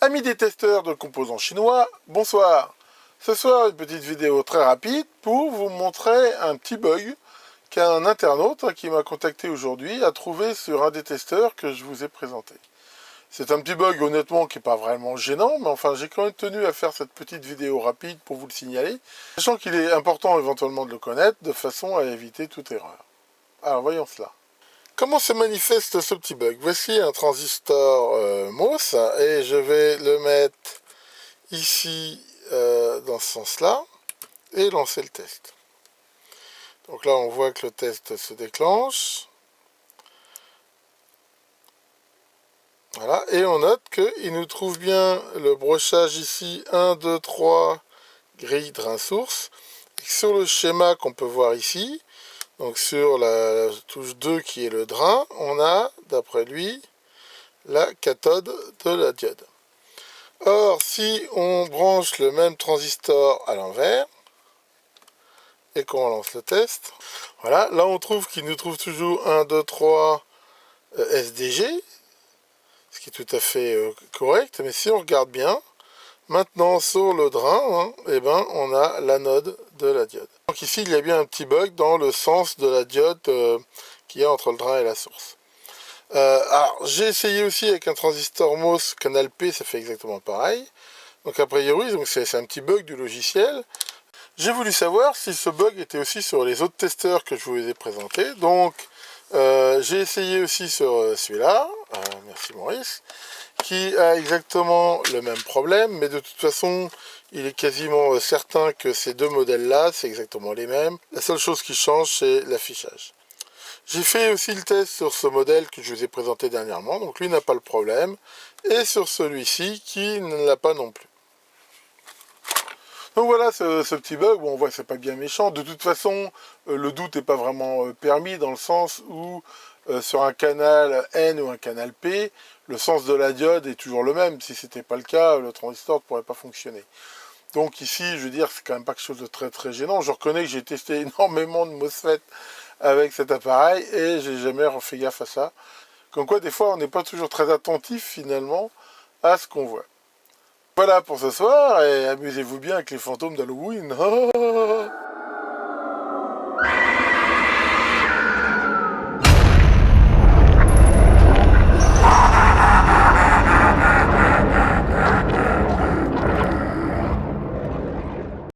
Amis des testeurs de composants chinois, bonsoir. Ce soir, une petite vidéo très rapide pour vous montrer un petit bug qu'un internaute qui m'a contacté aujourd'hui a trouvé sur un des testeurs que je vous ai présenté. C'est un petit bug honnêtement qui n'est pas vraiment gênant, mais enfin j'ai quand même tenu à faire cette petite vidéo rapide pour vous le signaler, sachant qu'il est important éventuellement de le connaître de façon à éviter toute erreur. Alors voyons cela. Comment se manifeste ce petit bug? Voici un transistor MOS et je vais le mettre ici dans ce sens-là et lancer le test. Donc là on voit que le test se déclenche. Voilà, et on note qu'il nous trouve bien le brochage ici 1, 2, 3 grille drain source. Et sur le schéma qu'on peut voir ici, donc sur la touche 2 qui est le drain, on a, d'après lui, la cathode de la diode. Or, si on branche le même transistor à l'envers, et qu'on lance le test, voilà, là on trouve qu'il nous trouve toujours 1, 2, 3 SDG, ce qui est tout à fait correct, mais si on regarde bien, maintenant sur le drain, eh ben, on a l'anode de la diode. Donc ici il y a bien un petit bug dans le sens de la diode qu'il y a entre le drain et la source. Alors j'ai essayé aussi avec un transistor MOS canal P, ça fait exactement pareil. Donc a priori c'est un petit bug du logiciel. J'ai voulu savoir si ce bug était aussi sur les autres testeurs que je vous ai présentés. Donc j'ai essayé aussi sur celui-là, merci Maurice, qui a exactement le même problème, mais de toute façon, il est quasiment certain que ces deux modèles-là, c'est exactement les mêmes. La seule chose qui change, c'est l'affichage. J'ai fait aussi le test sur ce modèle que je vous ai présenté dernièrement, donc lui n'a pas le problème, et sur celui-ci qui ne l'a pas non plus. Donc voilà ce petit bug, bon, on voit que c'est pas bien méchant. De toute façon, le doute n'est pas vraiment permis dans le sens où sur un canal N ou un canal P, le sens de la diode est toujours le même. Si ce n'était pas le cas, le transistor ne pourrait pas fonctionner. Donc ici, je veux dire, c'est quand même pas quelque chose de très très gênant. Je reconnais que j'ai testé énormément de MOSFET avec cet appareil et j'ai jamais fait gaffe à ça. Comme quoi, des fois, on n'est pas toujours très attentif finalement à ce qu'on voit. Voilà pour ce soir et amusez-vous bien avec les fantômes d'Halloween.